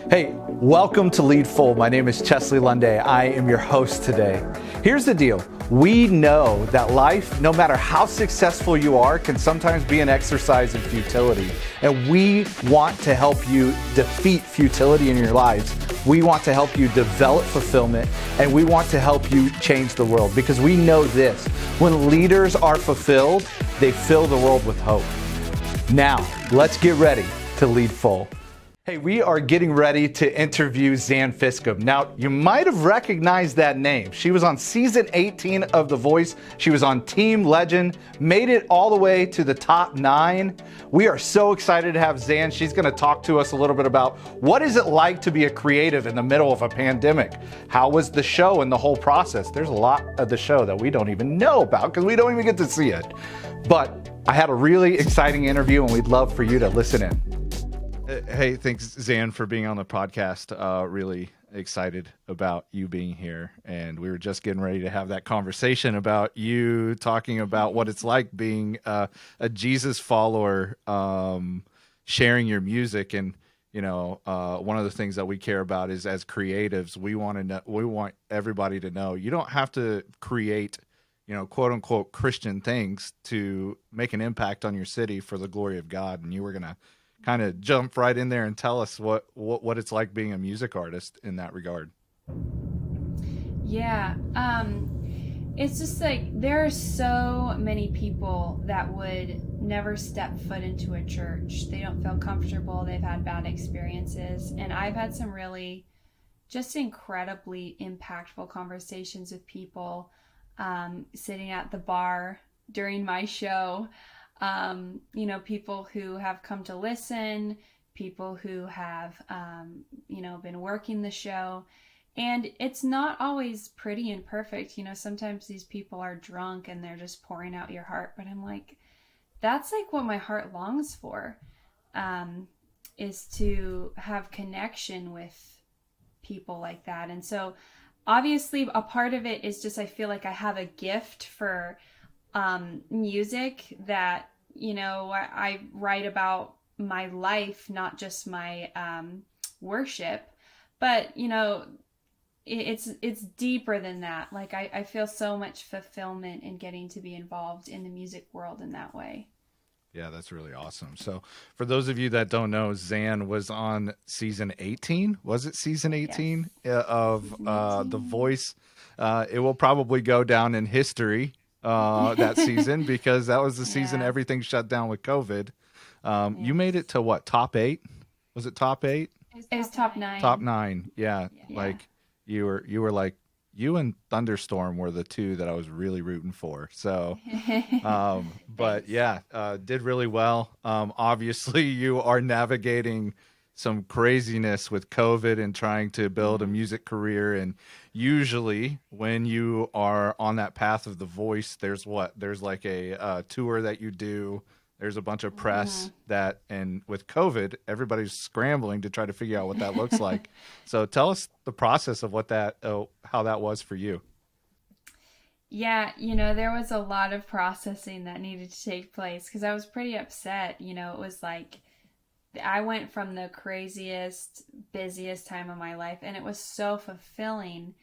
Hey, welcome to Lead Full. My name is Chesley Lunday. I am your host today. Here's the deal. We know that life, no matter how successful you are, can sometimes be an exercise in futility. And we want to help you defeat futility in your lives. We want to help you develop fulfillment, and we want to help you change the world, because we know this: when leaders are fulfilled, they fill the world with hope. Now, let's get ready to Lead Full. Hey, we are getting ready to interview Zan Fiskum. Now, you might have recognized that name. She was on season 18 of The Voice. She was on Team Legend, made it all the way to the top 9. We are so excited to have Zan. She's going to talk to us a little bit about what is it like to be a creative in the middle of a pandemic? How was the show and the whole process? There's a lot of the show that we don't even know about because we don't even get to see it. But I had a really exciting interview, and we'd love for you to listen in. Hey, thanks, Zan, for being on the podcast. Really excited about you being here. And we were just getting ready to have that conversation about you talking about what it's like being a Jesus follower, sharing your music. And, you know, one of the things that we care about is, as creatives, we want everybody to know you don't have to create, you know, quote unquote Christian things to make an impact on your city for the glory of God. And you were going to kind of jump right in there and tell us what it's like being a music artist in that regard. Yeah. It's just like there are so many people that would never step foot into a church. They don't feel comfortable. They've had bad experiences. And I've had some really just incredibly impactful conversations with people sitting at the bar during my show. You know, people who have come to listen, people who have, you know, been working the show. And it's not always pretty and perfect. You know, sometimes these people are drunk and they're just pouring out your heart. But I'm like, that's like what my heart longs for, is to have connection with people like that. And so obviously a part of it is just, I feel like I have a gift for music that, you know, I write about my life, not just my worship, but, you know, it's deeper than that. Like I feel so much fulfillment in getting to be involved in the music world in that way. Yeah, that's really awesome. So for those of you that don't know, Zan was on season 18. Was it season 18? Yes. Of The Voice? It will probably go down in history, that season, because that was the season everything shut down with COVID. You made it to what, top 8? Was it top 8? It was top 9. Top 9. Yeah. Like you were like, you and Thunderstorm were the two that I was really rooting for. So, but yeah, did really well. Obviously you are navigating some craziness with COVID and trying to build a music career. And usually when you are on that path of The Voice, there's like a tour that you do. There's a bunch of press that, and with COVID, everybody's scrambling to try to figure out what that looks like. So tell us the process of how that was for you. Yeah, you know, there was a lot of processing that needed to take place because I was pretty upset. You know, it was like, I went from the craziest, busiest time of my life, and it was so fulfilling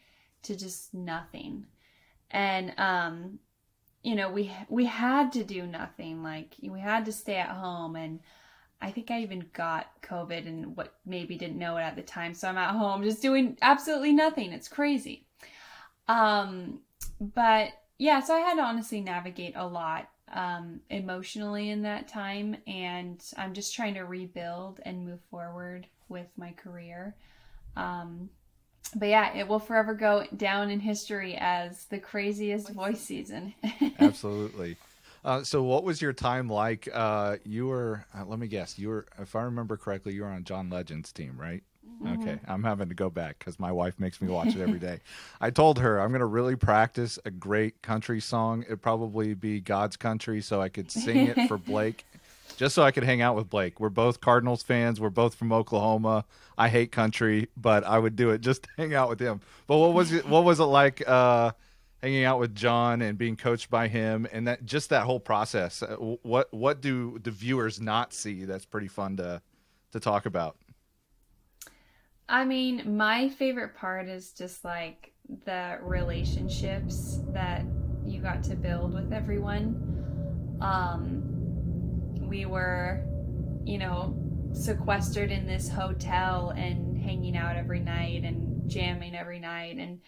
to just nothing. And, you know, we had to do nothing. Like, we had to stay at home. And I think I even got COVID and maybe didn't know it at the time. So I'm at home just doing absolutely nothing. It's crazy. But yeah, so I had to honestly navigate a lot emotionally in that time, and I'm just trying to rebuild and move forward with my career. But yeah, it will forever go down in history as the craziest Voice season. Absolutely. So what was your time like? You were, let me guess, if I remember correctly, you were on John Legend's team, right? Mm-hmm. Okay, I'm having to go back because my wife makes me watch it every day. I told her I'm going to really practice a great country song. It'd probably be God's Country, so I could sing it for Blake, just so I could hang out with Blake. We're both Cardinals fans. We're both from Oklahoma. I hate country, but I would do it just to hang out with him. But what was it like hanging out with John and being coached by him, and that whole process? What do the viewers not see that's pretty fun to talk about? I mean, my favorite part is just like the relationships that you got to build with everyone. We were, you know, sequestered in this hotel and hanging out every night and jamming every night. And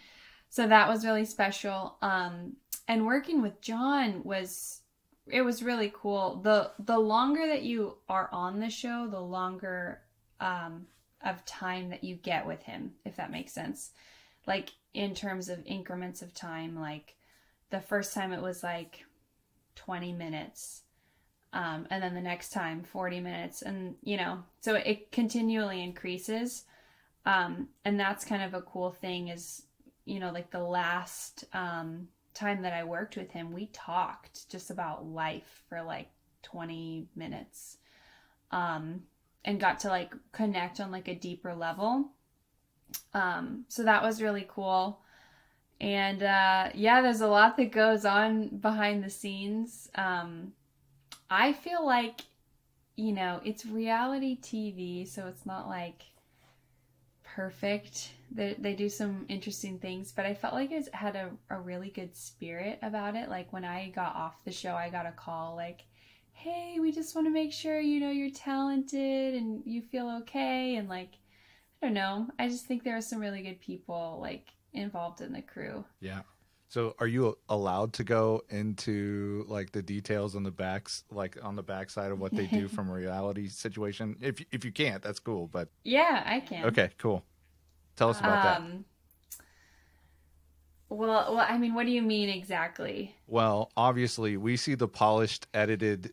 so that was really special. And working with John was really cool. The longer that you are on the show, the longer of time that you get with him, if that makes sense. Like in terms of increments of time, like the first time it was like 20 minutes. And then the next time 40 minutes, and you know, so it continually increases. And that's kind of a cool thing is, you know, like the last time that I worked with him, we talked just about life for like 20 minutes. And got to like connect on like a deeper level. So that was really cool. And yeah, there's a lot that goes on behind the scenes. I feel like, you know, it's reality TV, so it's not like perfect. They do some interesting things, but I felt like it had a really good spirit about it. Like when I got off the show, I got a call like, hey, we just want to make sure, you know, you're talented and you feel okay. And like, I don't know. I just think there are some really good people like involved in the crew. Yeah. So are you allowed to go into like the details on the backs, like on the backside of what they do from a reality situation? If you can't, that's cool. But yeah, I can. Okay, cool. Tell us about that. Well, I mean, what do you mean exactly? Well, obviously, we see the polished, edited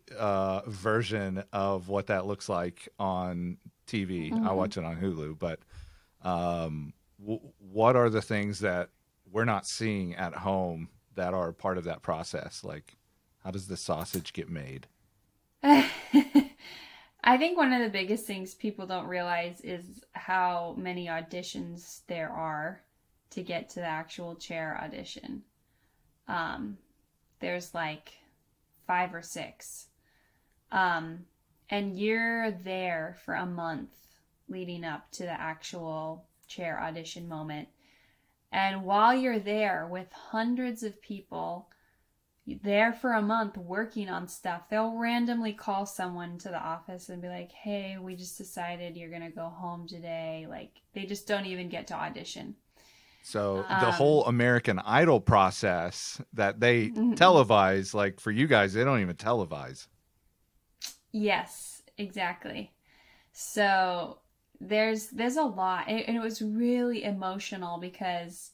version of what that looks like on TV. I watch it on Hulu, but what are the things that we're not seeing at home that are part of that process? Like, how does the sausage get made? I think one of the biggest things people don't realize is how many auditions there are to get to the actual chair audition. There's like 5 or 6. And you're there for a month leading up to the actual chair audition moment. And while you're there with hundreds of people there for a month working on stuff, they'll randomly call someone to the office and be like, hey, we just decided you're going to go home today. Like, they just don't even get to audition. So the whole American Idol process that they televise, like for you guys, they don't even televise. Yes, exactly. So there's a lot, and it was really emotional because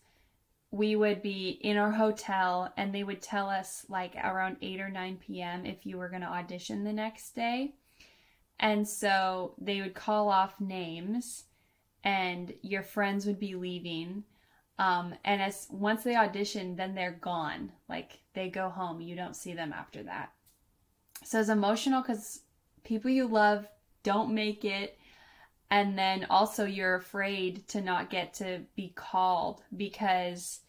we would be in our hotel and they would tell us like around 8 or 9 p.m. if you were going to audition the next day. And so they would call off names and your friends would be leaving. And once they audition, then they're gone. Like they go home. You don't see them after that. So it's emotional because people you love don't make it. And then also you're afraid to not get to be called because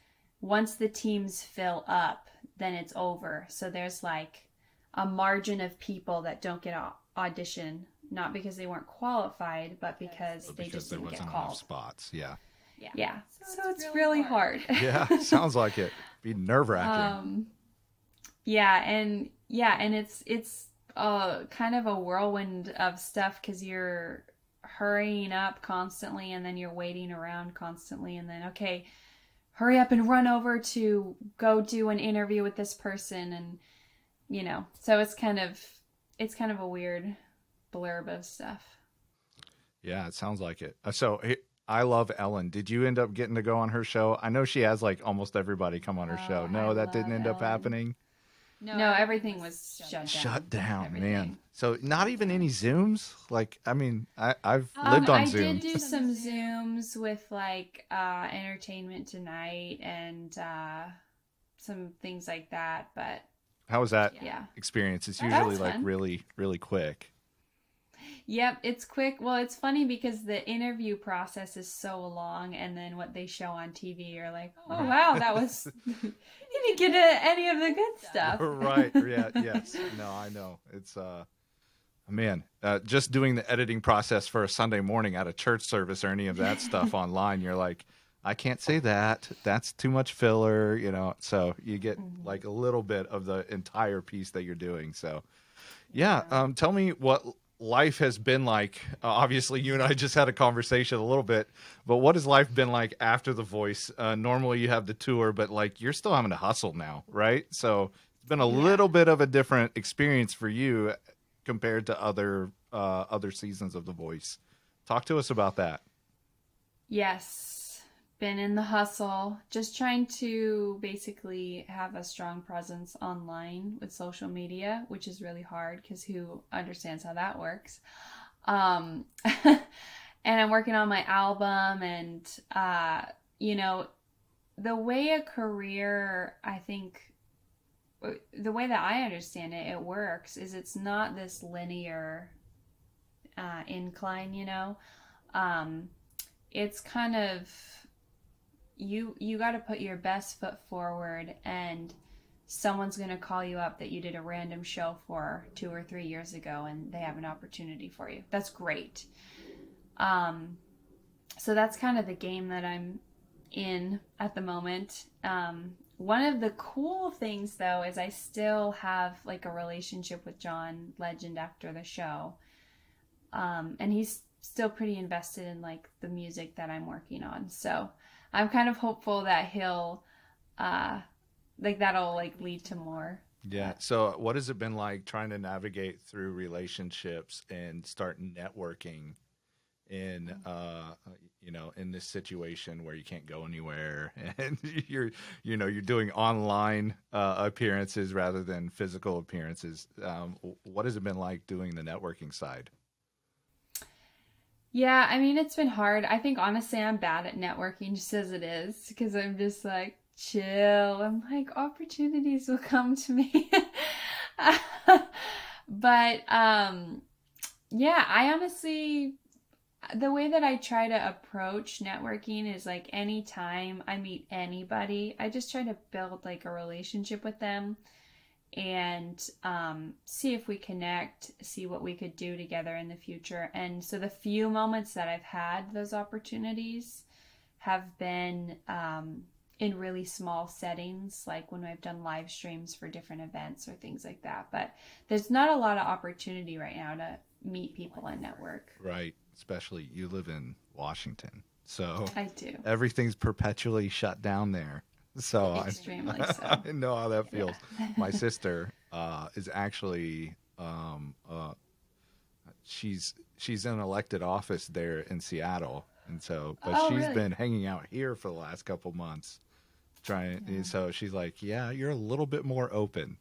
once the teams fill up, then it's over. So there's like a margin of people that don't get audition, not because they weren't qualified, but because they just didn't get called. Enough spots. Yeah. Yeah. So it's really hard. Yeah, sounds like it. Be nerve-wracking. And it's kind of a whirlwind of stuff because you're hurrying up constantly and then you're waiting around constantly and then okay, hurry up and run over to go do an interview with this person, and you know, so it's kind of a weird blurb of stuff. Yeah, it sounds like it. So I love Ellen. Did you end up getting to go on her show? I know she has like almost everybody come on her show. No, that didn't end up happening. No, everything was shut down. Shut down, man. So not even any Zooms? Like, I mean, I've lived on Zooms. I did do some Zooms with like Entertainment Tonight and some things like that, but how was that experience? It's usually like really, really quick. Yep, it's quick. Well, it's funny because the interview process is so long, and then what they show on TV are like, oh, wow, that was... you didn't get any of the good stuff. Right, yeah, yes. No, I know. It's... Man, just doing the editing process for a Sunday morning at a church service or any of that stuff online, you're like, I can't say that. That's too much filler, you know. So you get like a little bit of the entire piece that you're doing. So, yeah. Tell me what life has been like. Obviously, you and I just had a conversation a little bit, but what has life been like after The Voice? Normally, you have the tour, but like you're still having to hustle now, right? So it's been a little bit of a different experience for you compared to other seasons of The Voice. Talk to us about that. Yes. Been in the hustle, just trying to basically have a strong presence online with social media, which is really hard because who understands how that works? And I'm working on my album, and you know, the way a career, I think, the way that I understand it, it works is it's not this linear incline, you know. It's kind of you got to put your best foot forward, and someone's going to call you up that you did a random show for 2 or 3 years ago, and they have an opportunity for you. That's great. So that's kind of the game that I'm in at the moment. One of the cool things, though, is I still have like a relationship with John Legend after the show. And he's still pretty invested in like the music that I'm working on. So I'm kind of hopeful that he'll, like that'll like lead to more. Yeah. So what has it been like trying to navigate through relationships and start networking in, you know, in this situation where you can't go anywhere and you're doing online appearances rather than physical appearances. What has it been like doing the networking side? Yeah, I mean, it's been hard. I think honestly I'm bad at networking just as it is, because I'm just like chill. I'm like, opportunities will come to me. But yeah, I honestly, the way that I try to approach networking is like anytime I meet anybody, I just try to build like a relationship with them and see if we connect, see what we could do together in the future. And so the few moments that I've had those opportunities have been in really small settings, like when I've done live streams for different events or things like that. But there's not a lot of opportunity right now to meet people and network. Right. Especially you live in Washington. So I do. Everything's perpetually shut down there. So extremely so. I know how that feels. Yeah. My sister is actually she's in elected office there in Seattle, and so she's really? been hanging out here for the last couple months trying. Yeah. So she's like, "Yeah, you're a little bit more open."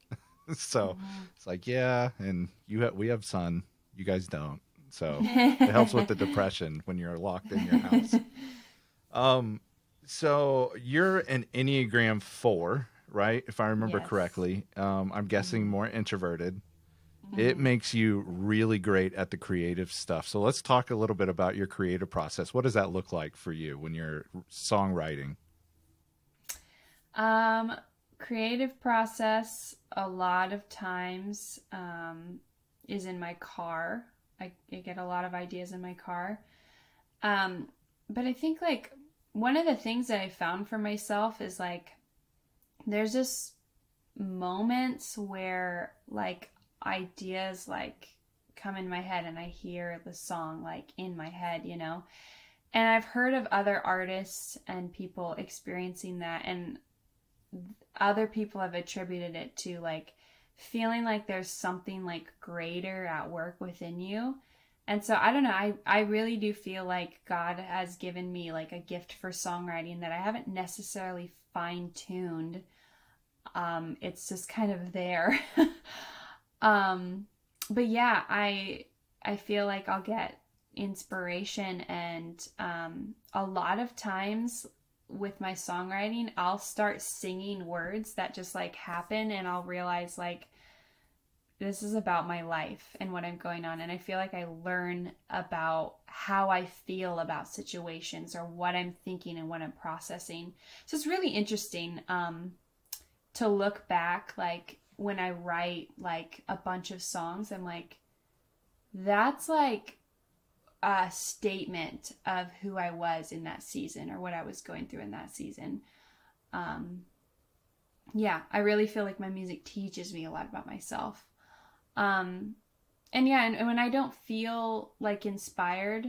So it's like, "Yeah, and we have sun, you guys don't." So it helps with the depression when you're locked in your house. So you're an Enneagram 4, right? If I remember correctly. I'm guessing more introverted. It makes you really great at the creative stuff. So let's talk a little bit about your creative process. What does that look like for you when you're songwriting? Creative process a lot of times is in my car. I get a lot of ideas in my car. But I think like one of the things that I found for myself is like there's just moments where like ideas like come in my head and I hear the song like in my head, you know. And I've heard of other artists and people experiencing that, and other people have attributed it to like feeling like there's something like greater at work within you. And so I don't know, I really do feel like God has given me like a gift for songwriting that I haven't necessarily fine-tuned. It's just kind of there. But yeah, I feel like I'll get inspiration, and a lot of times with my songwriting, I'll start singing words that just like happen, and I'll realize like this is about my life and what I'm going on. And I feel like I learn about how I feel about situations or what I'm thinking and what I'm processing. So it's really interesting to look back, like when I write like a bunch of songs, I'm like, that's like a statement of who I was in that season or what I was going through in that season. Yeah, I really feel like my music teaches me a lot about myself. And when I don't feel like inspired,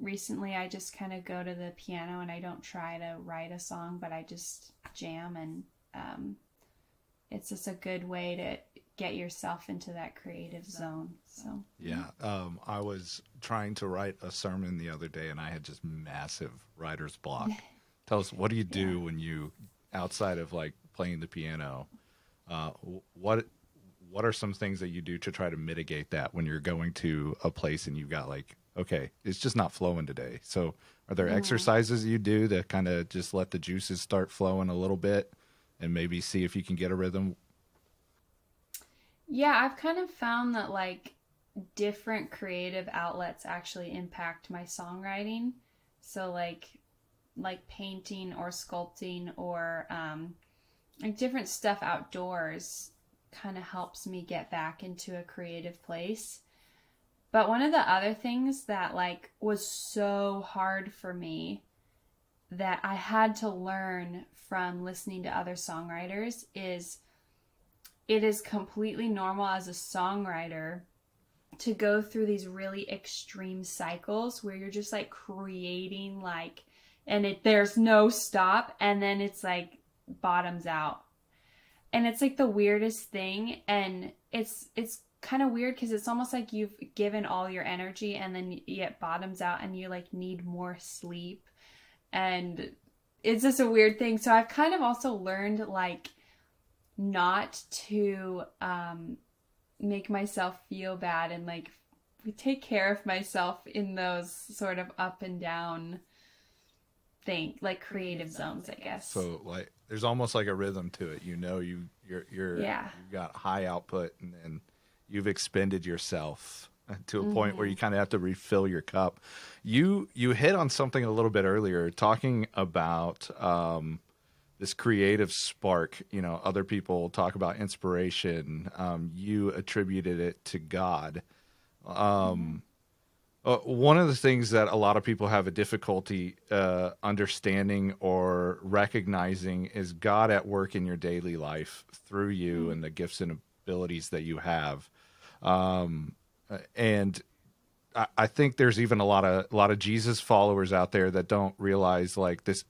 recently I just kind of go to the piano and I don't try to write a song, but I just jam, and it's just a good way to get yourself into that creative zone. So yeah, I was trying to write a sermon the other day and I had just massive writer's block. Tell us, what do you do when you, outside of like playing the piano, what are some things that you do to try to mitigate that when you're going to a place and you've got like, okay, it's just not flowing today? So are there exercises you do that kind of just let the juices start flowing a little bit and maybe see if you can get a rhythm? Yeah, I've kind of found that like different creative outlets actually impact my songwriting. So like painting or sculpting or like different stuff outdoors kind of helps me get back into a creative place. But one of the other things that like was so hard for me that I had to learn from listening to other songwriters is it is completely normal as a songwriter to go through these really extreme cycles where you're just like creating like, and there's no stop, and then it's like bottoms out. And it's like the weirdest thing, and it's kind of weird because it's almost like you've given all your energy and then it bottoms out and you like need more sleep, and it's just a weird thing. So I've kind of also learned like not to make myself feel bad and like take care of myself in those sort of up and down thing, like creative zones, I guess. So like there's almost like a rhythm to it. You know, you've got high output and then you've expended yourself to a point where you kind of have to refill your cup. You hit on something a little bit earlier, talking about this creative spark. You know, other people talk about inspiration. You attributed it to God. One of the things that a lot of people have a difficulty understanding or recognizing is God at work in your daily life through you and the gifts and abilities that you have. And I think there's even a lot of Jesus followers out there that don't realize like this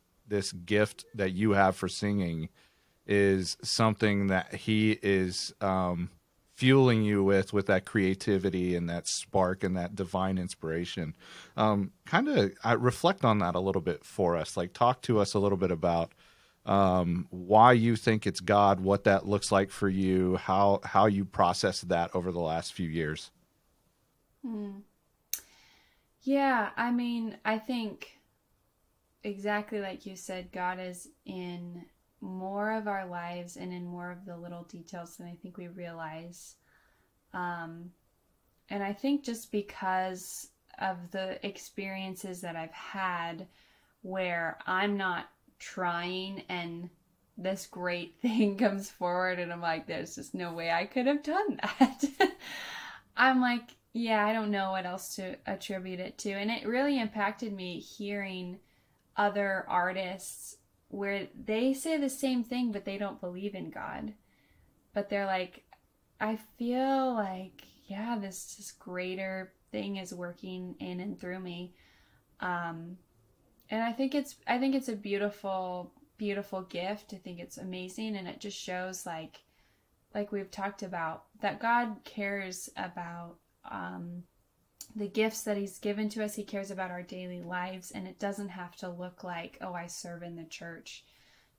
gift that you have for singing is something that he is fueling you with that creativity and that spark and that divine inspiration. Kind of reflect on that a little bit for us. Like talk to us a little bit about why you think it's God, what that looks like for you, how you process that over the last few years. Yeah, I mean, I think exactly like you said, God is in more of our lives and in more of the little details than I think we realize. And I think just because of the experiences that I've had where I'm not trying and this great thing comes forward and I'm like, there's just no way I could have done that. I'm like, yeah, I don't know what else to attribute it to. And it really impacted me hearing other artists where they say the same thing, but they don't believe in God. But they're like, I feel like, yeah, this greater thing is working in and through me. And I think it's a beautiful, beautiful gift. I think it's amazing. And it just shows like we've talked about, that God cares about the gifts that he's given to us. He cares about our daily lives, and it doesn't have to look like, oh, I serve in the church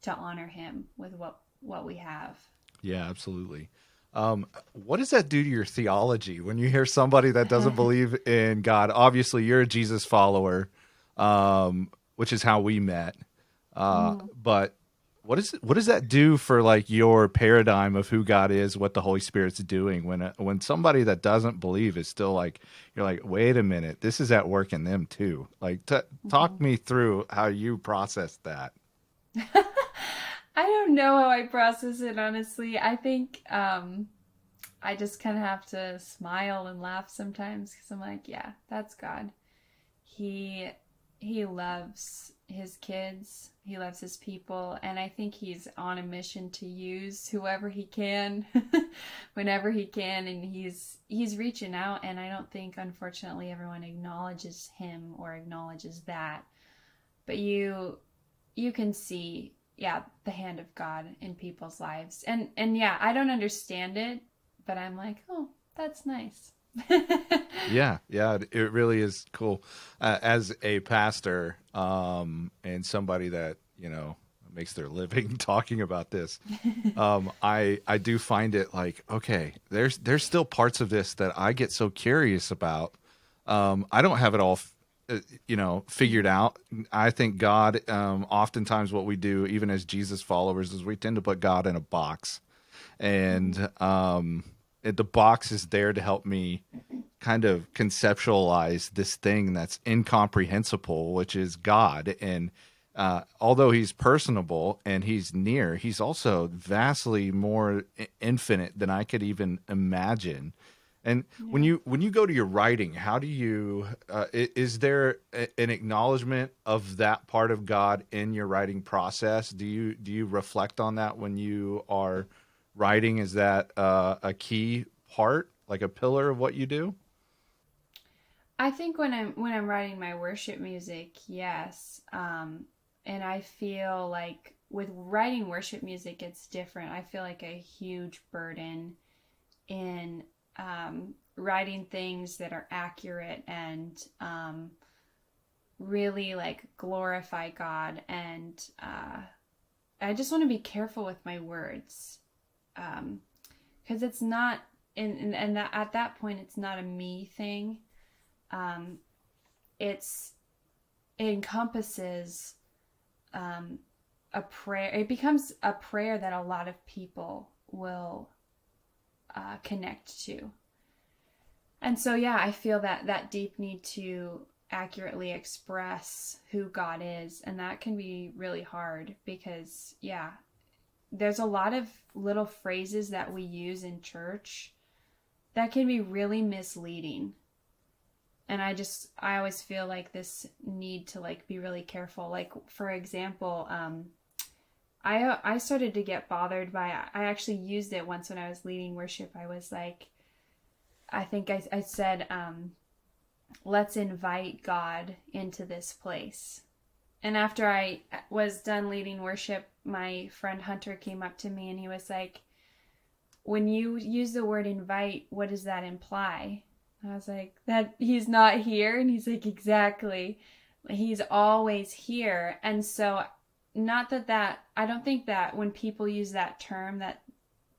to honor him with what we have. Yeah, absolutely. What does that do to your theology when you hear somebody that doesn't believe in God? Obviously, you're a Jesus follower, which is how we met. But what does that do for like your paradigm of who God is, what the Holy Spirit's doing when somebody that doesn't believe is still like, you're like, wait a minute, this is at work in them too. Like talk me through how you process that. I don't know how I process it, honestly. I think I just kind of have to smile and laugh sometimes because I'm like, yeah, that's God. He loves his kids. He loves his people. And I think he's on a mission to use whoever he can, whenever he can. And he's reaching out. And I don't think, unfortunately, everyone acknowledges him or acknowledges that. But you can see, yeah, the hand of God in people's lives. And yeah, I don't understand it, but I'm like, oh, that's nice. Yeah, it really is cool. As a pastor, and somebody that, you know, makes their living talking about this, I do find it like, okay, there's still parts of this that I get so curious about. I don't have it all, you know, figured out. I think God, oftentimes what we do, even as Jesus followers, is we tend to put God in a box, and the box is there to help me kind of conceptualize this thing that's incomprehensible, which is God. And although he's personable and he's near, he's also vastly more infinite than I could even imagine. And when you go to your writing, how do you is there an acknowledgement of that part of God in your writing process? Do you reflect on that when you are writing? Is that a key part, like a pillar of what you do? I think when I'm writing my worship music, yes. And I feel like with writing worship music, it's different. I feel like a huge burden in writing things that are accurate and really like glorify God. And I just want to be careful with my words, because it's not, and that, at that point, it's not a me thing. It encompasses a prayer. It becomes a prayer that a lot of people will connect to. And so, yeah, I feel that deep need to accurately express who God is. And that can be really hard because, yeah, there's a lot of little phrases that we use in church that can be really misleading. And I always feel like this need to like be really careful. Like, for example, I started to get bothered by, I actually used it once when I was leading worship. I was like, I think I said, let's invite God into this place. And after I was done leading worship, my friend Hunter came up to me and he was like, when you use the word invite, what does that imply? I was like, that he's not here? And he's like, exactly. He's always here. And so not that I don't think that when people use that term that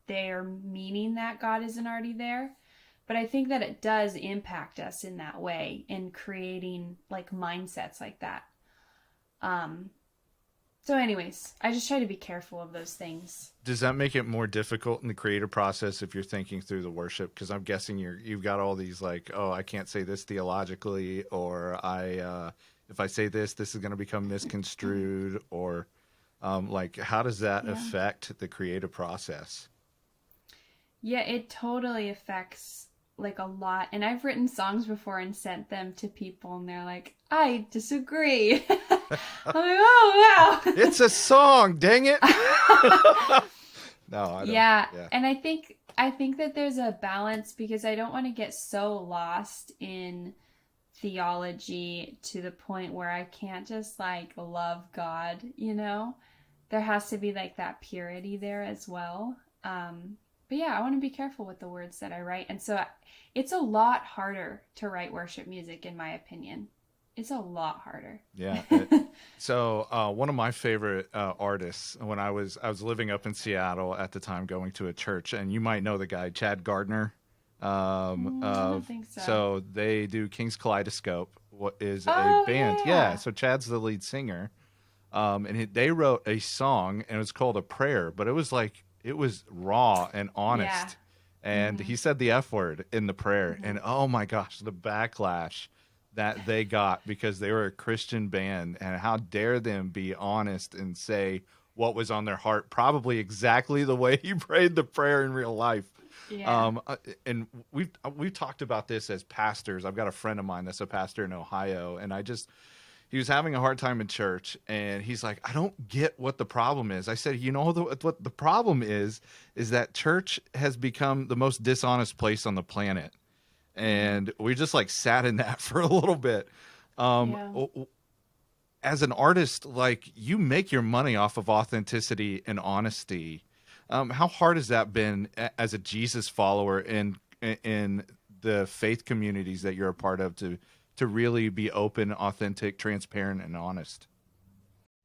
they are meaning that God isn't already there. But I think that it does impact us in that way in creating like mindsets like that. So anyways, I just try to be careful of those things. Does that make it more difficult in the creative process if you're thinking through the worship? Because I'm guessing you've got all these like, oh, I can't say this theologically, or if I say this is going to become misconstrued, or like how does that affect the creative process? Yeah, it totally affects like a lot. And I've written songs before and sent them to people and they're like, I disagree. I'm like, oh, wow. It's a song, dang it. No, I don't. Yeah. And I think that there's a balance because I don't want to get so lost in theology to the point where I can't just like love God, you know? There has to be like that purity there as well. But yeah, I want to be careful with the words that I write. And so it's a lot harder to write worship music, in my opinion. It's a lot harder. Yeah. So one of my favorite artists, when I was living up in Seattle at the time, going to a church, and you might know the guy, Chad Gardner. I don't think so. So they do King's Kaleidoscope, what is a band. Yeah. So Chad's the lead singer. And they wrote a song, and it was called A Prayer, but it was raw and honest. Yeah. And he said the F word in the prayer. And oh my gosh, the backlash that they got because they were a Christian band, and how dare them be honest and say what was on their heart, probably exactly the way he prayed the prayer in real life. Yeah. And we've talked about this as pastors. I've got a friend of mine that's a pastor in Ohio, and he was having a hard time in church, and he's like, I don't get what the problem is. I said, what the problem is that church has become the most dishonest place on the planet. And we just like sat in that for a little bit. As an artist, like, you make your money off of authenticity and honesty. How hard has that been as a Jesus follower in the faith communities that you're a part of to really be open, authentic, transparent, and honest?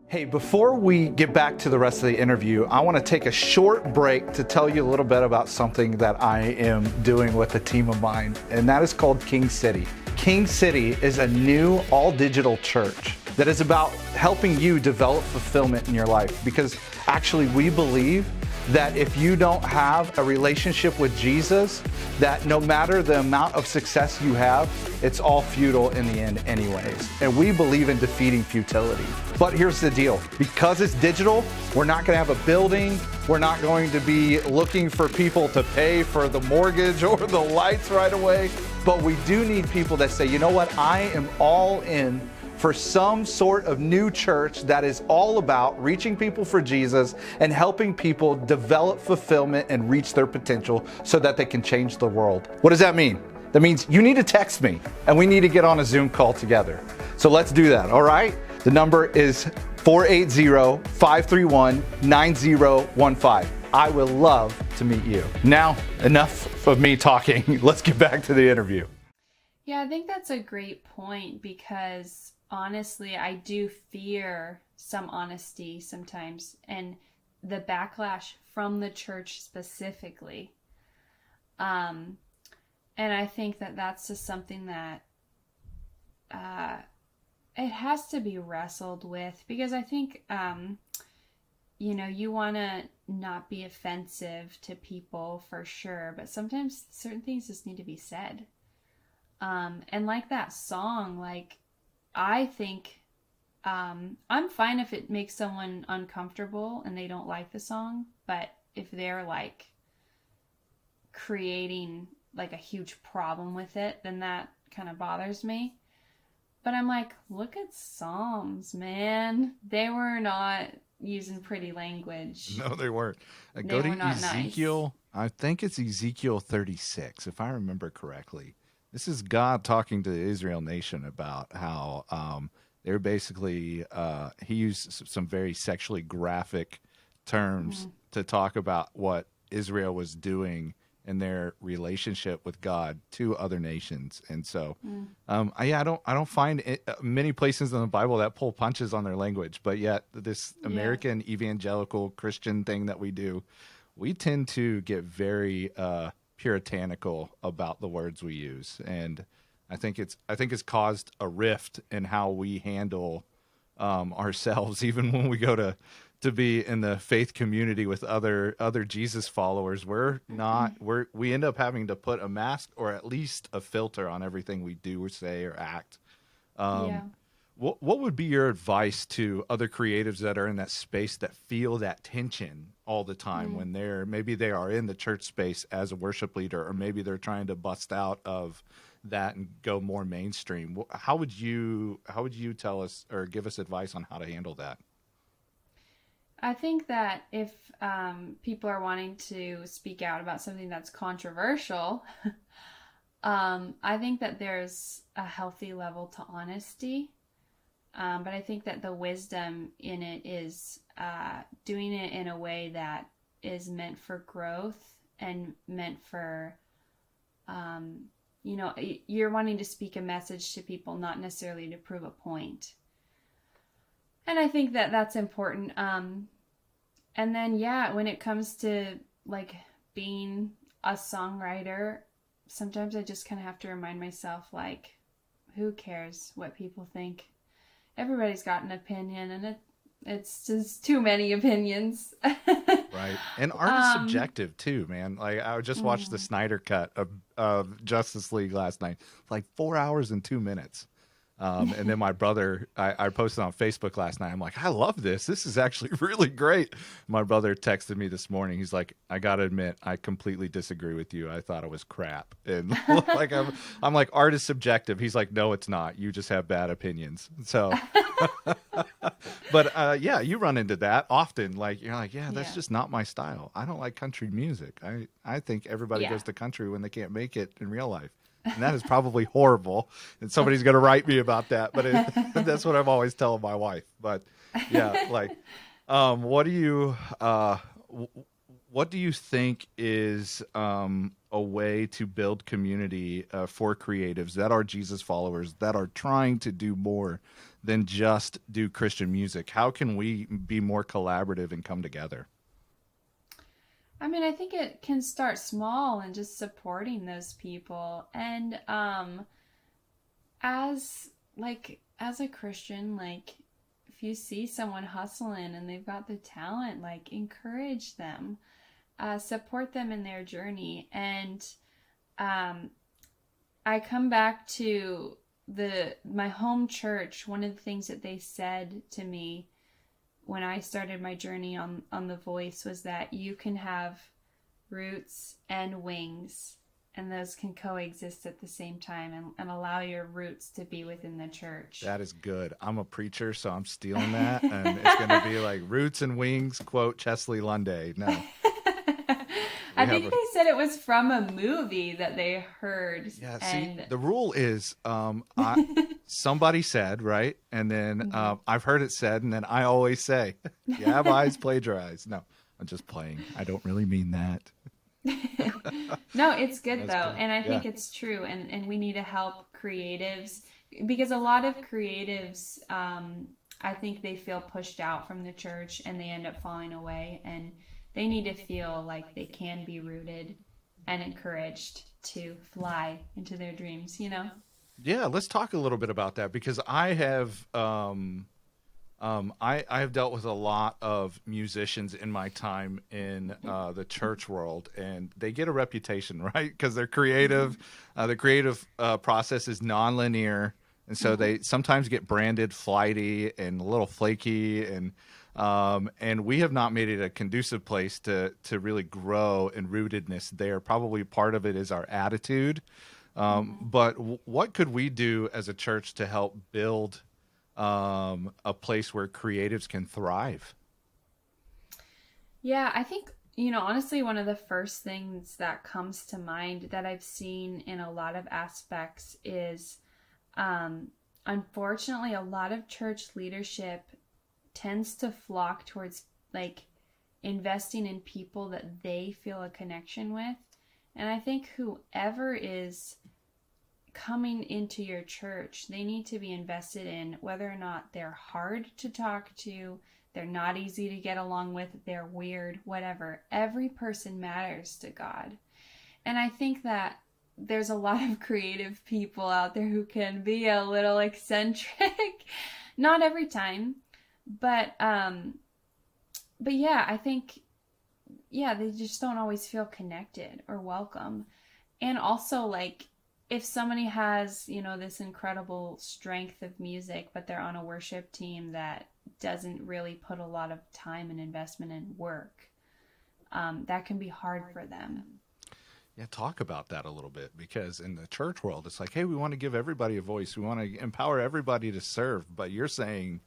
Hey, before we get back to the rest of the interview, I want to take a short break to tell you a little bit about something that I am doing with a team of mine, and that is called King City. King City is a new all-digital church that is about helping you develop fulfillment in your life, because actually we believe that if you don't have a relationship with Jesus, that no matter the amount of success you have, it's all futile in the end anyways. And we believe in defeating futility. But here's the deal. Because it's digital, we're not going to have a building. We're not going to be looking for people to pay for the mortgage or the lights right away. But we do need people that say, you know what, I am all in for some sort of new church that is all about reaching people for Jesus and helping people develop fulfillment and reach their potential so that they can change the world. What does that mean? That means you need to text me and we need to get on a Zoom call together. So let's do that, all right? The number is 480-531-9015. I would love to meet you. Now, enough of me talking. Let's get back to the interview. Yeah, I think that's a great point, because honestly, I do fear some honesty sometimes, and the backlash from the church specifically. And I think that that's just something that it has to be wrestled with, because I think, you want to not be offensive to people for sure, but sometimes certain things just need to be said. And like that song, like, I think I'm fine if it makes someone uncomfortable and they don't like the song, but if they're like creating like a huge problem with it, then that kind of bothers me. But I'm like, look at Psalms, man. They were not using pretty language. No, they weren't. Go to Ezekiel. Nice. I think it's Ezekiel 36, if I remember correctly. This is God talking to the Israel nation about how they're basically, he used some very sexually graphic terms to talk about what Israel was doing in their relationship with God to other nations. And so, I don't find many places in the Bible that pull punches on their language, but yet this American evangelical Christian thing that we do, we tend to get very puritanical about the words we use. And I think it's caused a rift in how we handle ourselves, even when we go to be in the faith community with other Jesus followers. We end up having to put a mask or at least a filter on everything we do or say or act. What would be your advice to other creatives that are in that space that feel that tension all the time when maybe they are in the church space as a worship leader, or maybe they're trying to bust out of that and go more mainstream? How would you tell us or give us advice on how to handle that? I think that if people are wanting to speak out about something that's controversial, I think that there's a healthy level to honesty. But I think that the wisdom in it is doing it in a way that is meant for growth and meant for, you're wanting to speak a message to people, not necessarily to prove a point. And I think that that's important. And then, when it comes to like being a songwriter, sometimes I just kind of have to remind myself, like, who cares what people think? Everybody's got an opinion, and it's just too many opinions. Right. And art is subjective too, man. Like, I just watched the Snyder cut of Justice League last night, like 4 hours and 2 minutes. And then my brother, I posted on Facebook last night. I'm like, I love this. This is actually really great. My brother texted me this morning. He's like, I got to admit, I completely disagree with you. I thought it was crap. And like, I'm like, art is subjective. He's like, no, it's not. You just have bad opinions. So, but yeah, you run into that often. Like, you're like, yeah, that's just not my style. I don't like country music. I think everybody goes to country when they can't make it in real life. And that is probably horrible. And somebody's going to write me about that. But that's what I'm always telling my wife. But yeah, like, what do you think is a way to build community for creatives that are Jesus followers, that are trying to do more than just do Christian music? How can we be more collaborative and come together? I mean, I think it can start small and just supporting those people. And as a Christian, like, if you see someone hustling and they've got the talent, like, encourage them, support them in their journey. And I come back to my home church. One of the things that they said to me when I started my journey on The Voice was that you can have roots and wings, and those can coexist at the same time, and allow your roots to be within the church. That is good. I'm a preacher, so I'm stealing that, and it's going to be like roots and wings, quote Chesley Lunday. No. I think they said it was from a movie that they heard. Yeah, see, the rule is somebody said, right? And then I've heard it said, and then I always say, you have eyes, plagiarize. No, I'm just playing. I don't really mean that. No, it's good, though. Cool. And I think it's true. And we need to help creatives, because a lot of creatives, I think they feel pushed out from the church and they end up falling away. And they need to feel like they can be rooted and encouraged to fly into their dreams, you know? Yeah, let's talk a little bit about that, because I have I have dealt with a lot of musicians in my time in the church world, and they get a reputation, right? Because they're creative. The creative process is nonlinear, and so they sometimes get branded flighty and a little flaky, and we have not made it a conducive place to really grow in rootedness there. Probably part of it is our attitude. But what could we do as a church to help build a place where creatives can thrive? Yeah, I think, you know, honestly, one of the first things that comes to mind that I've seen in a lot of aspects is, unfortunately, a lot of church leadership tends to flock towards, like, investing in people that they feel a connection with. And I think whoever is coming into your church, they need to be invested in, whether or not they're hard to talk to, they're not easy to get along with, they're weird, whatever. Every person matters to God. And I think that there's a lot of creative people out there who can be a little eccentric. Not every time, but yeah, I think, yeah, they just don't always feel connected or welcome. And also, like, if somebody has, you know, this incredible strength of music, but they're on a worship team that doesn't really put a lot of time and investment in work, that can be hard for them. Yeah, talk about that a little bit, because in the church world, it's like, hey, we want to give everybody a voice. We want to empower everybody to serve. But you're saying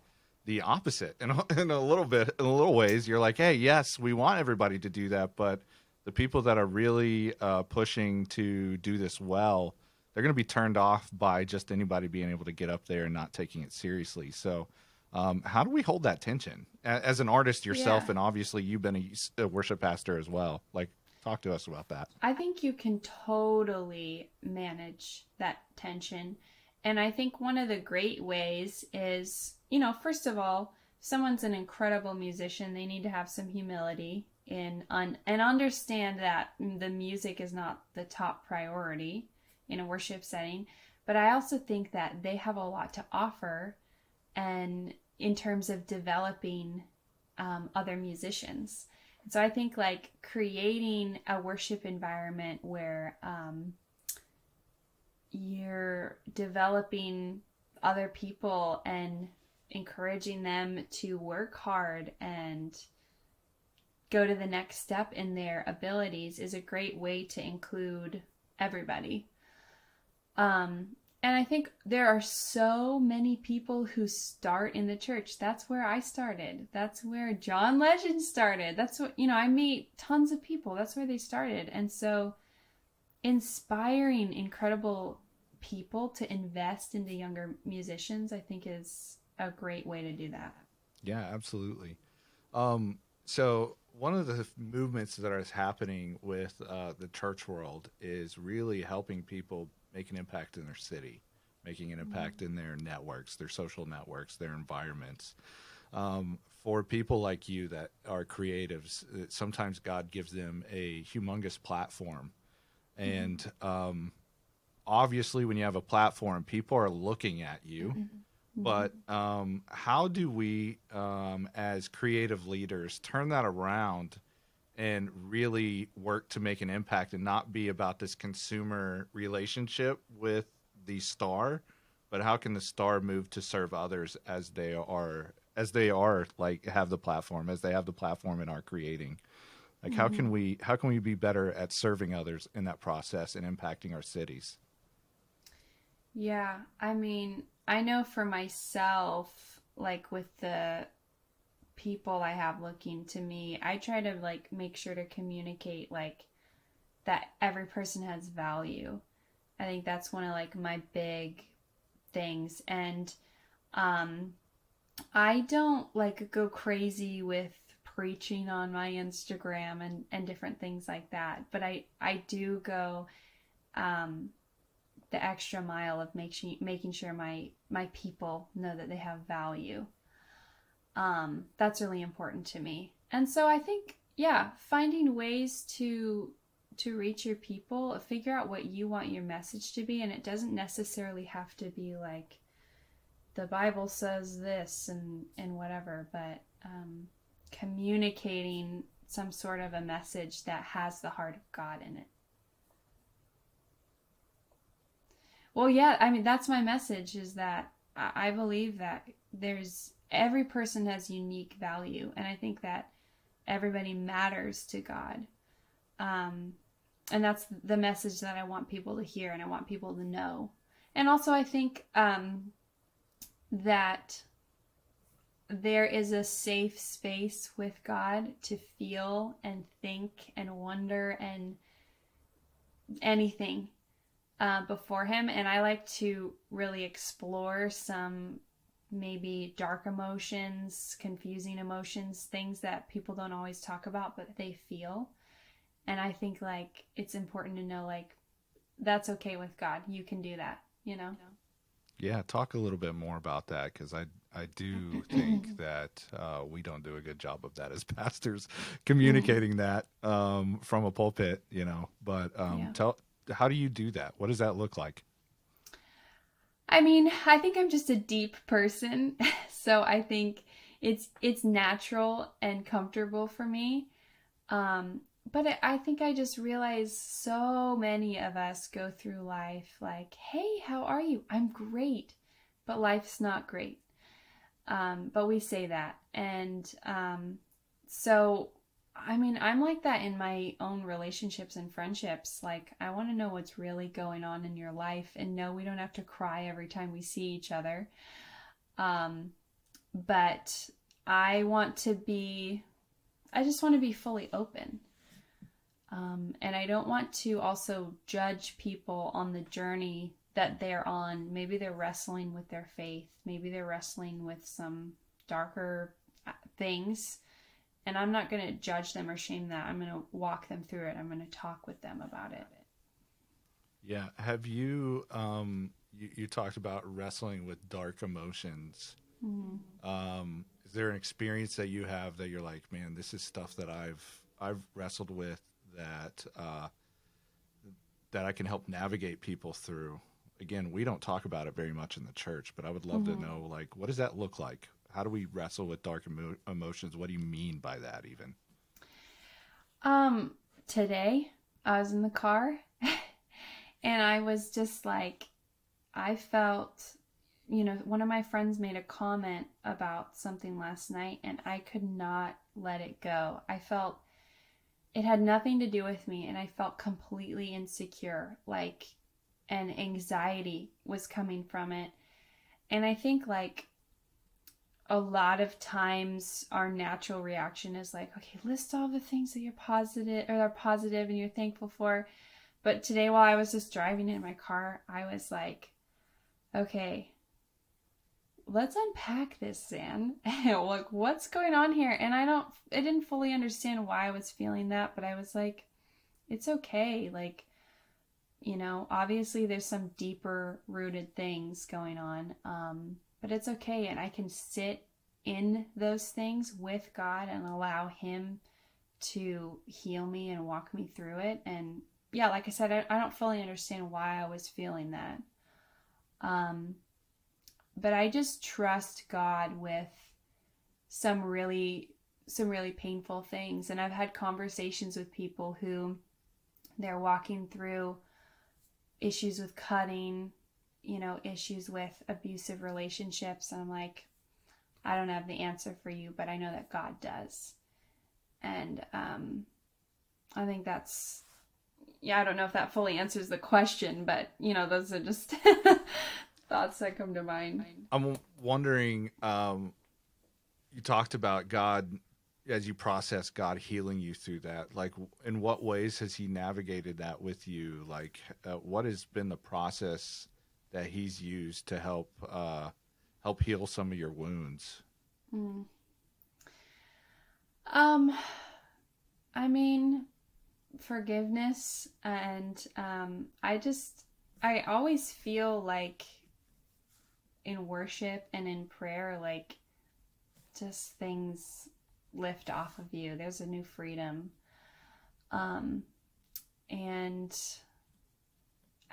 the opposite in a little ways. You're like, hey, yes, we want everybody to do that, but the people that are really pushing to do this well, they're going to be turned off by just anybody being able to get up there and not taking it seriously. So how do we hold that tension as an artist yourself? And obviously you've been a worship pastor as well. Like, talk to us about that. I think you can totally manage that tension. And I think one of the great ways is, you know, first of all, if someone's an incredible musician, they need to have some humility and understand that the music is not the top priority in a worship setting. But I also think that they have a lot to offer, and in terms of developing other musicians. And so I think, like, creating a worship environment where you're developing other people and encouraging them to work hard and go to the next step in their abilities is a great way to include everybody. And I think there are so many people who start in the church. That's where I started. That's where John Legend started. That's what, I meet tons of people. That's where they started. And so inspiring incredible people to invest into younger musicians, I think, is a great way to do that. Yeah, absolutely. So one of the movements that is happening with the church world is really helping people make an impact in their city, making an impact in their networks, their social networks, their environments. For people like you that are creatives, sometimes God gives them a humongous platform. And obviously, when you have a platform, people are looking at you. But how do we, as creative leaders, turn that around and really work to make an impact and not be about this consumer relationship with the star, but how can the star move to serve others as they are like have the platform, as they have the platform and are creating? Like how can we be better at serving others in that process and impacting our cities? Yeah, I mean, I know for myself, like with the people I have looking to me, I try to like make sure to communicate like that every person has value. I think that's one of like my big things. And I don't like go crazy with preaching on my Instagram and different things like that, but I do go the extra mile of making sure my people know that they have value. That's really important to me. And so I think, finding ways to reach your people, figure out what you want your message to be. And it doesn't necessarily have to be like the Bible says this and whatever, but communicating some sort of a message that has the heart of God in it. Well, yeah, I mean, that's my message, is that I believe that every person has unique value, and I think that everybody matters to God. And that's the message that I want people to hear and I want people to know. And also I think that there is a safe space with God to feel and think and wonder and anything before Him. And I like to really explore some maybe dark emotions, confusing emotions, things that people don't always talk about, but they feel. And I think like it's important to know like that's okay with God. You can do that, Yeah, talk a little bit more about that, because I do think that we don't do a good job of that as pastors, communicating that from a pulpit, But how do you do that? What does that look like? I mean, I think I'm just a deep person, so I think it's natural and comfortable for me. But I think I just realized so many of us go through life like, hey, how are you? I'm great. But life's not great. But we say that. And so, I mean, I'm like that in my own relationships and friendships. Like, I want to know what's really going on in your life. And no, we don't have to cry every time we see each other. But I just want to be fully open. And I don't want to also judge people on the journey that they're on. Maybe they're wrestling with their faith. Maybe they're wrestling with some darker things. And I'm not going to judge them or shame that. I'm going to walk them through it. I'm going to talk with them about it. Yeah. Have you, you talked about wrestling with dark emotions. Mm-hmm. Is there an experience that you have that you're like, man, this is stuff that I've wrestled with that I can help navigate people through? Again, we don't talk about it very much in the church, but I would love to know, like, what does that look like? How do we wrestle with dark emotions? What do you mean by that even? Today I was in the car and I was just like, I felt one of my friends made a comment about something last night, and I could not let it go. I felt it had nothing to do with me, and I felt completely insecure, like, and anxiety was coming from it. And I think, like, a lot of times our natural reaction is like, okay, list all the things that you're positive or are positive and you're thankful for. But today, while I was just driving in my car, I was like, okay, let's unpack this, Zan. Like, what's going on here? And I didn't fully understand why I was feeling that, but I was like, it's okay. Like, obviously there's some deeper rooted things going on. But it's okay. And I can sit in those things with God and allow him to heal me and walk me through it. And yeah, like I said, I don't fully understand why I was feeling that. But I just trust God with some really painful things. And I've had conversations with people who they're walking through issues with cutting, issues with abusive relationships. And I'm like, I don't have the answer for you, but I know that God does. And I think that's, I don't know if that fully answers the question, but, those are just thoughts that come to mind. I'm wondering, you talked about God, as you process God healing you through that, like, in what ways has he navigated that with you? Like, what has been the process that he's used to help heal some of your wounds? I mean, forgiveness. And I always feel like in worship and in prayer, like, just things lift off of you. There's a new freedom. And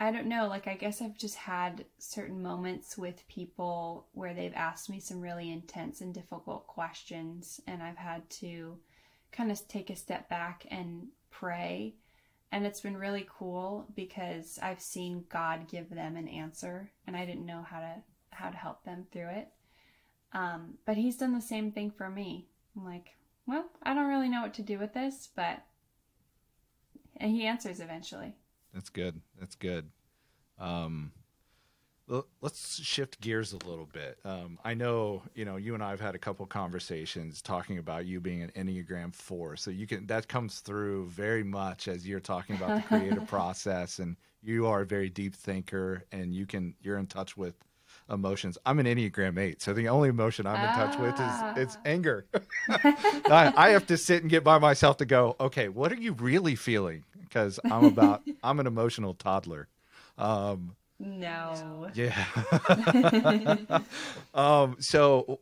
I don't know, like, I guess I've just had certain moments with people where they've asked me some really intense and difficult questions, and I've had to kind of take a step back and pray. And it's been really cool because I've seen God give them an answer, and I didn't know how to help them through it. But he's done the same thing for me. I'm like, well, I don't really know what to do with this, and he answers eventually. That's good. That's good. Let's shift gears a little bit. I know, you and I have had a couple conversations talking about you being an Enneagram 4. So that comes through very much as you're talking about the creative process, and you are a very deep thinker, and you're in touch with emotions. I'm an Enneagram 8, so the only emotion I'm in touch with is anger. I have to sit and get by myself to go, okay, what are you really feeling? Because I'm an emotional toddler. No. Yeah. So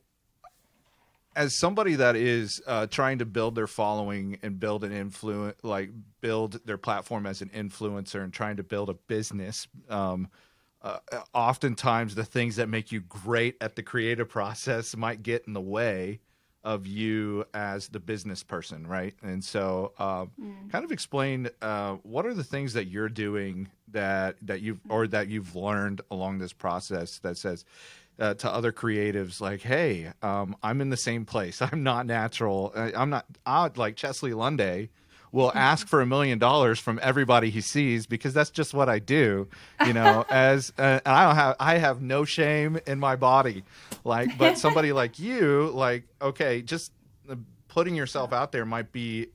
as somebody that is trying to build their following and build an influence, like build their platform as an influencer and trying to build a business, oftentimes the things that make you great at the creative process might get in the way of you as the business person, right? And so kind of explain what are the things that you're doing that you've learned along this process that says to other creatives, like, hey, I'm in the same place. I'm not natural. I'm not odd like Chesley Lunday will ask for $1 million from everybody he sees because that's just what I do, and I have no shame in my body, like, but somebody like you, like, okay, just putting yourself out there might be,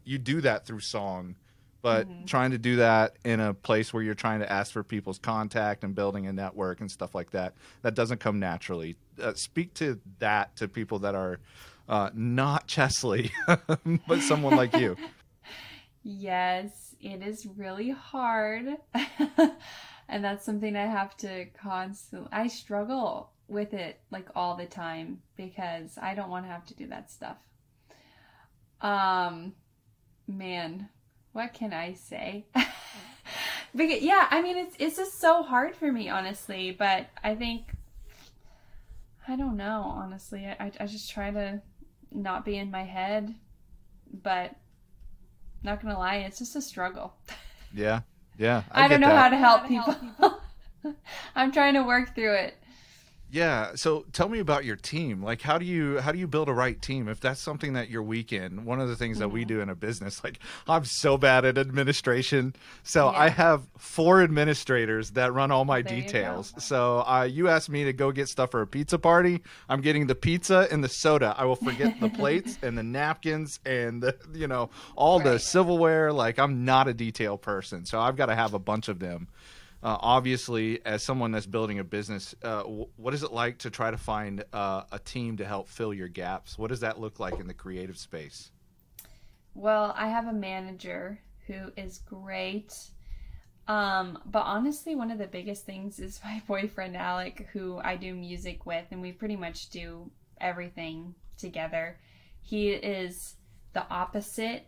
you do that through song, but trying to do that in a place where you're trying to ask for people's contact and building a network and stuff like that, that doesn't come naturally. Speak to that to people that are not Chesley, but someone like you. Yes, it is really hard. And that's something I have to I struggle with it like all the time because I don't want to have to do that stuff. Man, what can I say? Because, yeah, I mean, it's just so hard for me, honestly, but I think, I don't know, honestly. I just try to not be in my head, but not gonna lie, it's just a struggle. Yeah. I don't know how to help people. I'm trying to work through it. Yeah. So tell me about your team. Like, how do you build a right team? If that's something that you're weak in, one of the things that we do in a business, like I'm so bad at administration. So I have 4 administrators that run all my details. So you asked me to go get stuff for a pizza party. I'm getting the pizza and the soda. I will forget the plates and the napkins and the, all the silverware. Like I'm not a detail person. So I've got to have a bunch of them. Obviously, as someone that's building a business, what is it like to try to find a team to help fill your gaps? What does that look like in the creative space? Well, I have a manager who is great. But honestly, one of the biggest things is my boyfriend, Alec, who I do music with, and we pretty much do everything together. He is the opposite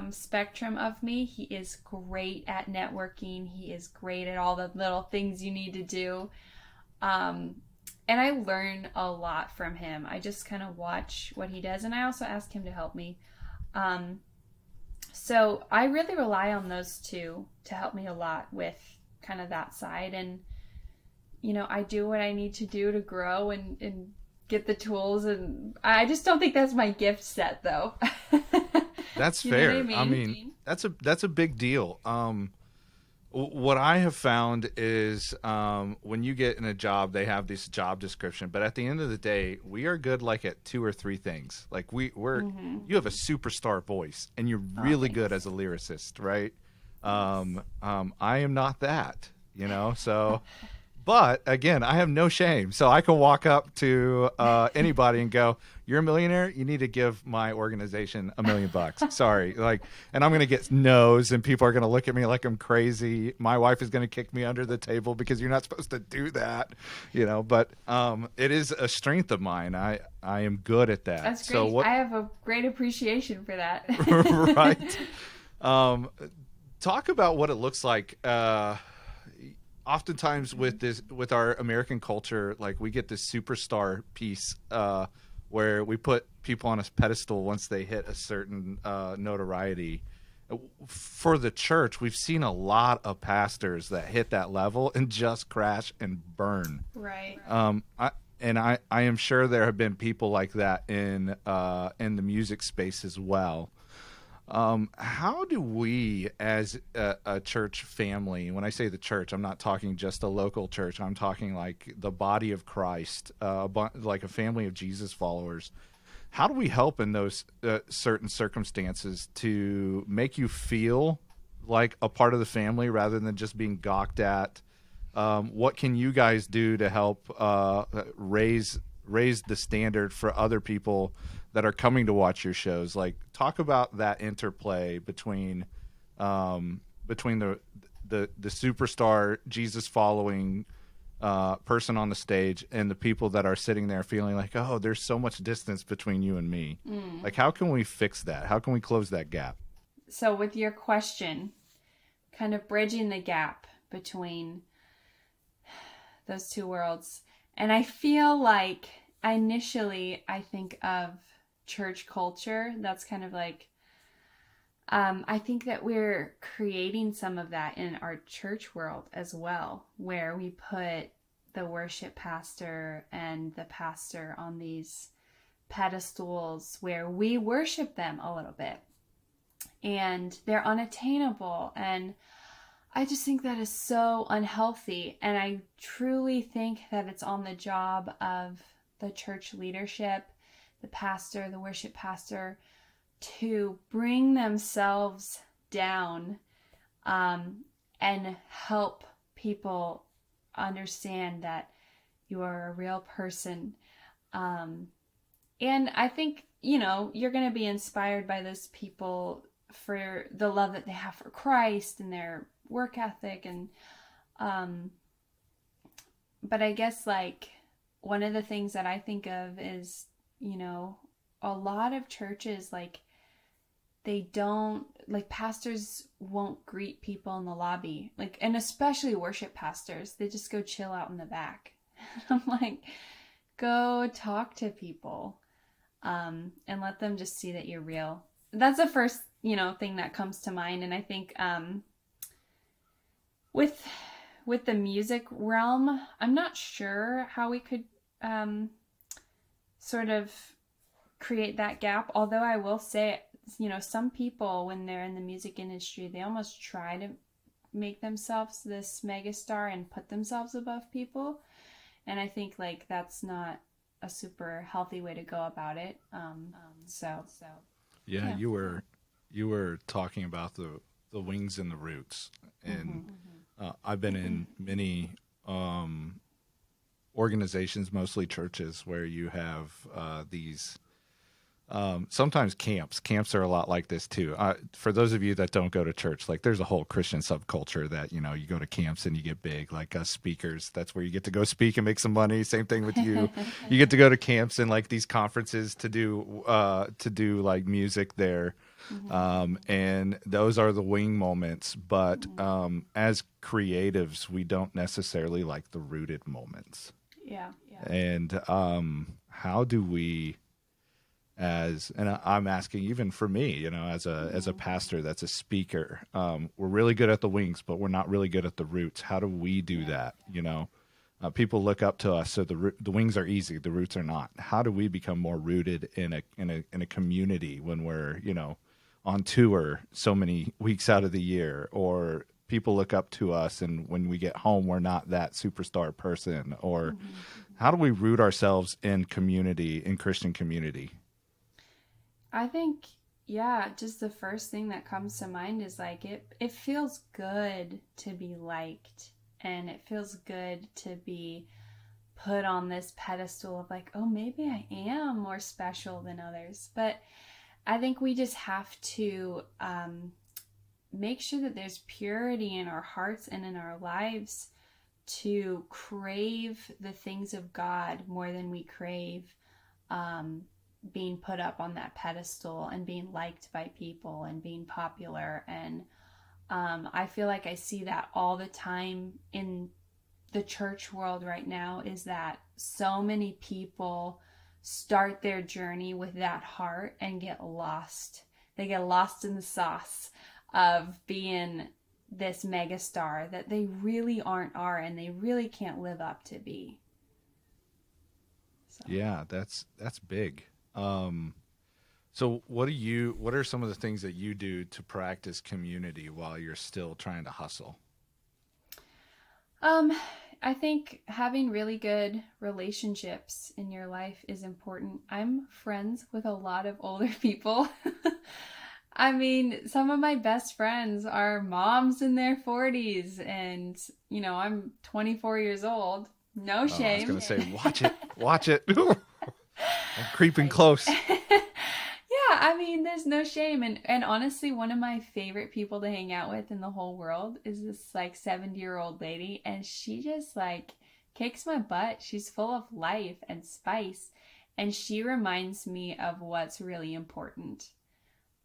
spectrum of me. He is great at networking. He is great at all the little things you need to do. And I learn a lot from him. I just kind of watch what he does, and I also ask him to help me. So I really rely on those two to help me a lot with kind of that side. And, I do what I need to do to grow and get the tools. And I just don't think that's my gift set, though. That's fair. I mean, that's a big deal. What I have found is when you get in a job, they have this job description, but at the end of the day, we are good like at 2 or 3 things. Like you have a superstar voice, and you're really good as a lyricist, right? I am not that, so. But again, I have no shame, so I can walk up to anybody and go, "You're a millionaire. You need to give my organization $1 million." Sorry, and I'm going to get no's, and people are going to look at me like I'm crazy. My wife is going to kick me under the table because you're not supposed to do that, But it is a strength of mine. I am good at that. That's great. So I have a great appreciation for that. Right. Talk about what it looks like. Oftentimes with our American culture, like we get this superstar piece where we put people on a pedestal once they hit a certain notoriety. For the church, we've seen a lot of pastors that hit that level and just crash and burn. Right. I am sure there have been people like that in the music space as well. How do we as a church family, when I say the church, I'm not talking just a local church, I'm talking like the body of Christ, like a family of Jesus followers. How do we help in those certain circumstances to make you feel like a part of the family rather than just being gawked at? What can you guys do to help raise the standard for other people that are coming to watch your shows? Like, talk about that interplay between the superstar Jesus following person on the stage and the people that are sitting there feeling like, oh, there's so much distance between you and me. Like, how can we fix that? How can we close that gap? So with your question, kind of bridging the gap between those two worlds. And I feel like initially I think of church culture. That's kind of like, I think that we're creating some of that in our church world as well, where we put the worship pastor and the pastor on these pedestals where we worship them a little bit. And they're unattainable. And I just think that is so unhealthy. And I truly think that it's on the job of the church leadership, the pastor, the worship pastor, to bring themselves down and help people understand that you are a real person. And I think, you're going to be inspired by those people for the love that they have for Christ and their work ethic. And but I guess like one of the things that I think of is, a lot of churches, like, they don't, like, pastors won't greet people in the lobby, like, and especially worship pastors, they just go chill out in the back. I'm like, go talk to people, and let them just see that you're real. That's the first, thing that comes to mind. And I think, with with the music realm, I'm not sure how we could sort of create that gap. Although I will say, you know, some people, when they're in the music industry, they almost try to make themselves this megastar and put themselves above people. And I think like that's not a super healthy way to go about it. Yeah, you were talking about the wings and the roots, and I've been in many organizations, mostly churches, where you have these sometimes camps are a lot like this too. For those of you that don't go to church, like there's a whole Christian subculture that, you know, you go to camps and you get big, like us speakers. That's where you get to go speak and make some money. Same thing with you. You get to go to camps and like these conferences to do like music there. And those are the wing moments. But as creatives, we don't necessarily like the rooted moments. Yeah. And how do we, and I'm asking even for me, you know, as a pastor that's a speaker, we're really good at the wings, but we're not really good at the roots. How do we do that? You know, people look up to us, so the wings are easy, the roots are not. How do we become more rooted in a community when we're, you know, on tour so many weeks out of the year, or people look up to us and when we get home we're not that superstar person? Or how do we root ourselves in community, in Christian community? I think, yeah, just the first thing that comes to mind is like it feels good to be liked, and it feels good to be put on this pedestal of like, oh, maybe I am more special than others. But I think we just have to make sure that there's purity in our hearts and in our lives to crave the things of God more than we crave being put up on that pedestal and being liked by people and being popular. And I feel like I see that all the time in the church world right now, is that so many people start their journey with that heart and get lost. They get lost in the sauce of being this megastar that they really are and they really can't live up to be. So. Yeah, that's big. So what are some of the things that you do to practice community while you're still trying to hustle? I think having really good relationships in your life is important. I'm friends with a lot of older people. I mean, some of my best friends are moms in their 40s, and, you know, I'm 24 years old. No shame. I was going to say, watch it. I'm creeping close. Yeah, I mean, there's no shame. And honestly, one of my favorite people to hang out with in the whole world is this like 70-year-old lady. And she just like kicks my butt. She's full of life and spice. And she reminds me of what's really important.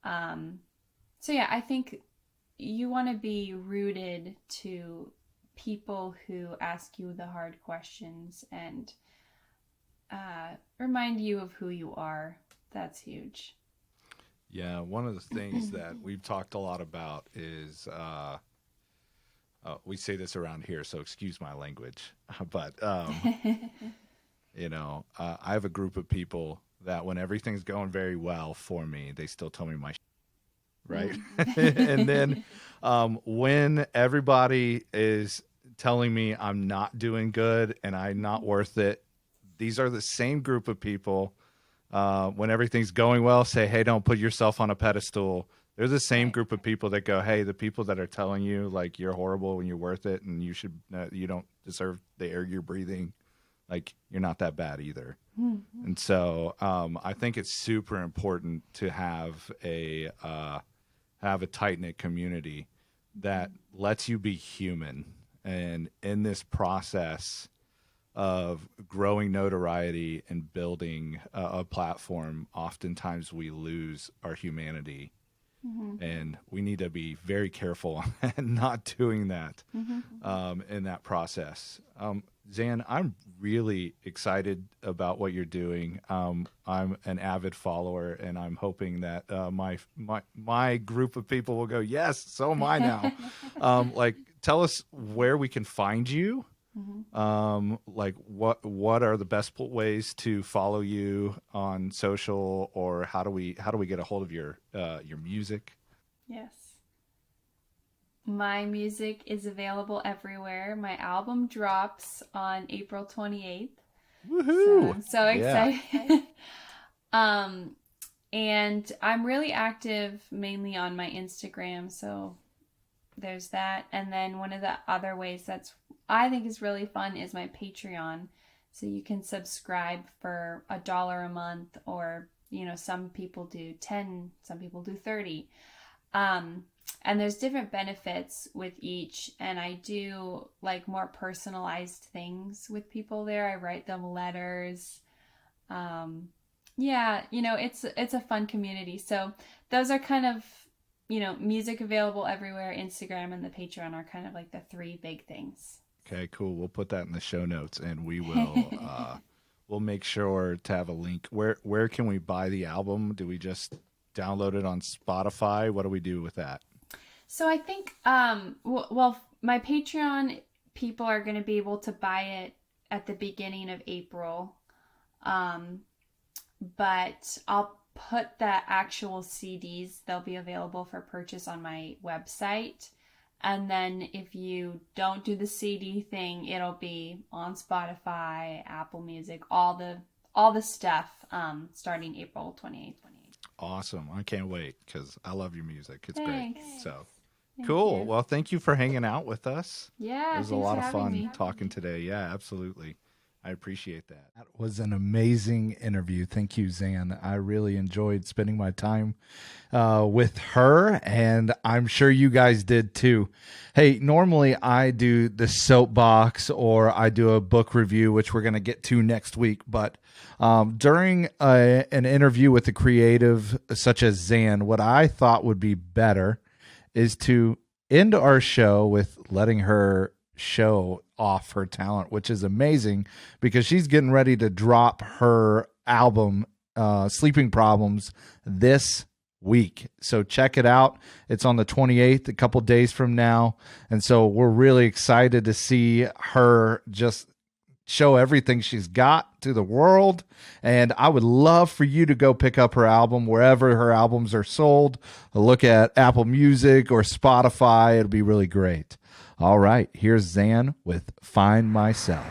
So yeah, I think you want to be rooted to people who ask you the hard questions and remind you of who you are. That's huge. Yeah, one of the things that we've talked a lot about is, we say this around here, so excuse my language, but, you know, I have a group of people that when everything's going very well for me, they still tell me my right? And then when everybody is telling me I'm not doing good and I'm not worth it, these are the same group of people when everything's going well, say, hey, don't put yourself on a pedestal. They're the same group of people that go, hey, the people that are telling you like you're horrible and you're worth it and you should, you don't deserve the air you're breathing, like you're not that bad either. Mm-hmm. And so I think it's super important to have a tight-knit community that lets you be human. And in this process of growing notoriety and building a platform, oftentimes we lose our humanity. Mm-hmm. And we need to be very careful and not doing that in that process. Zan, I'm really excited about what you're doing. I'm an avid follower, and I'm hoping that my group of people will go, yes, so am I now. Like, tell us where we can find you. Like what are the best ways to follow you on social, or how do we get a hold of your music? Yes. My music is available everywhere. My album drops on April 28th. Woohoo! So I'm so excited. And I'm really active mainly on my Instagram, so there's that. And then one of the other ways I think is really fun is my Patreon. So you can subscribe for $1 a month, or, you know, some people do 10, some people do 30. And there's different benefits with each. And I do like more personalized things with people there. I write them letters. Yeah, you know, it's a fun community. So those are kind of, you know, music available everywhere. Instagram and the Patreon are kind of like the 3 big things. Okay, cool. We'll put that in the show notes, and we will we'll make sure to have a link. Where can we buy the album? Do we just download it on Spotify? What do we do with that? So I think well, my Patreon people are going to be able to buy it at the beginning of April. But I'll put the actual CDs, they'll be available for purchase on my website. And then if you don't do the CD thing, it'll be on Spotify, Apple Music, all the stuff, starting April 28th. Awesome. I can't wait, because I love your music. It's Thanks. great. So Thank cool. you. Well, thank you for hanging out with us. Yeah, It was a thanks lot for of having fun me. talking today. Yeah, absolutely. I appreciate that. That was an amazing interview. Thank you, Zan. I really enjoyed spending my time with her, and I'm sure you guys did too. Hey, normally I do the soapbox, or I do a book review, which we're going to get to next week. But during an interview with a creative such as Zan, what I thought would be better is to end our show with letting her show off her talent, which is amazing, because she's getting ready to drop her album, Sleeping Problems, this week. So check it out. It's on the 28th, a couple days from now. And so we're really excited to see her just show everything she's got to the world. And I would love for you to go pick up her album wherever her albums are sold. Look at Apple Music or Spotify. It'll be really great. All right, here's Zan with Find Myself.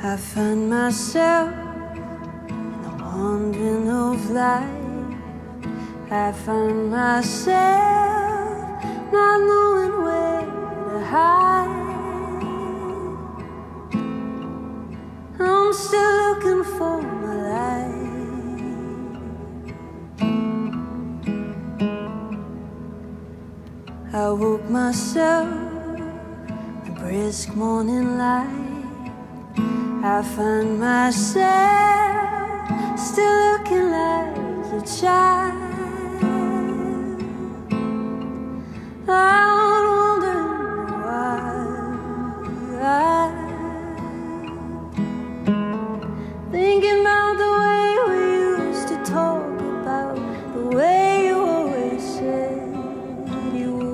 I find myself in the wandering of life. I find myself not knowing where to hide. I'm still looking for my life. I woke myself in the brisk morning light. I find myself still looking like a child. I'm wondering why. Thinking about the way we used to talk about the way you always said you would.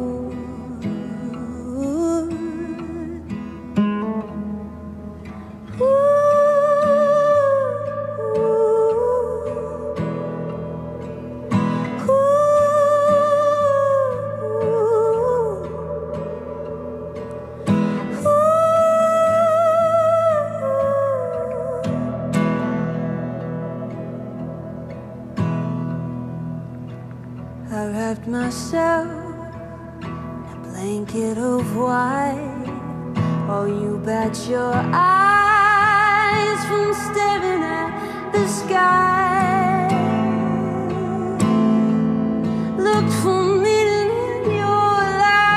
I wrapped myself in a blanket of white. Oh, you bet your eyes from staring at the sky. Looked for meaning in your life.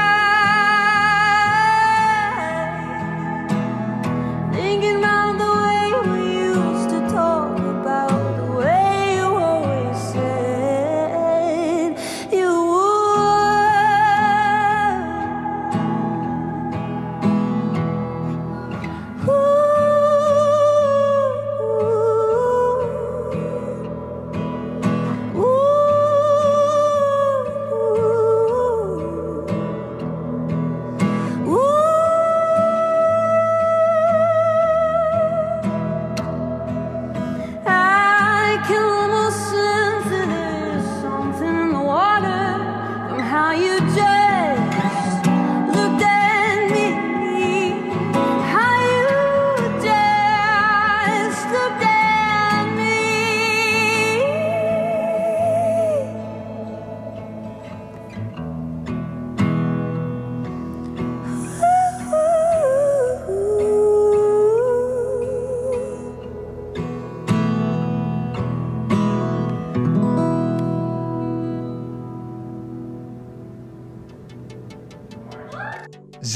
Thinking about the way we used to talk about the way you always said you would. Ooh.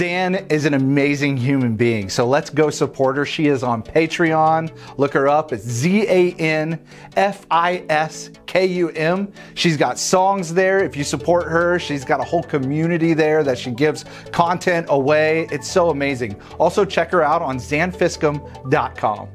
Zan is an amazing human being, so let's go support her. She is on Patreon. Look her up. It's ZanFiskum. She's got songs there. If you support her, she's got a whole community there that she gives content away. It's so amazing. Also, check her out on zanfiskum.com.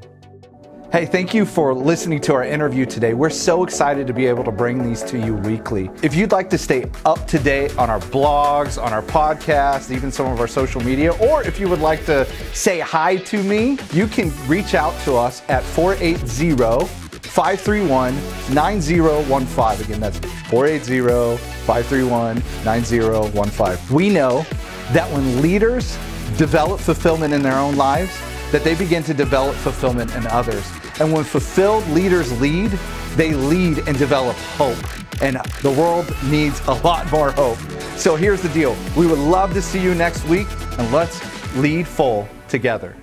Hey, thank you for listening to our interview today. We're so excited to be able to bring these to you weekly. If you'd like to stay up to date on our blogs, on our podcasts, even some of our social media, or if you would like to say hi to me, you can reach out to us at 480-531-9015. Again, that's 480-531-9015. We know that when leaders develop fulfillment in their own lives, that they begin to develop fulfillment in others. And when fulfilled leaders lead, they lead and develop hope. And the world needs a lot more hope. So here's the deal. We would love to see you next week, and let's lead full together.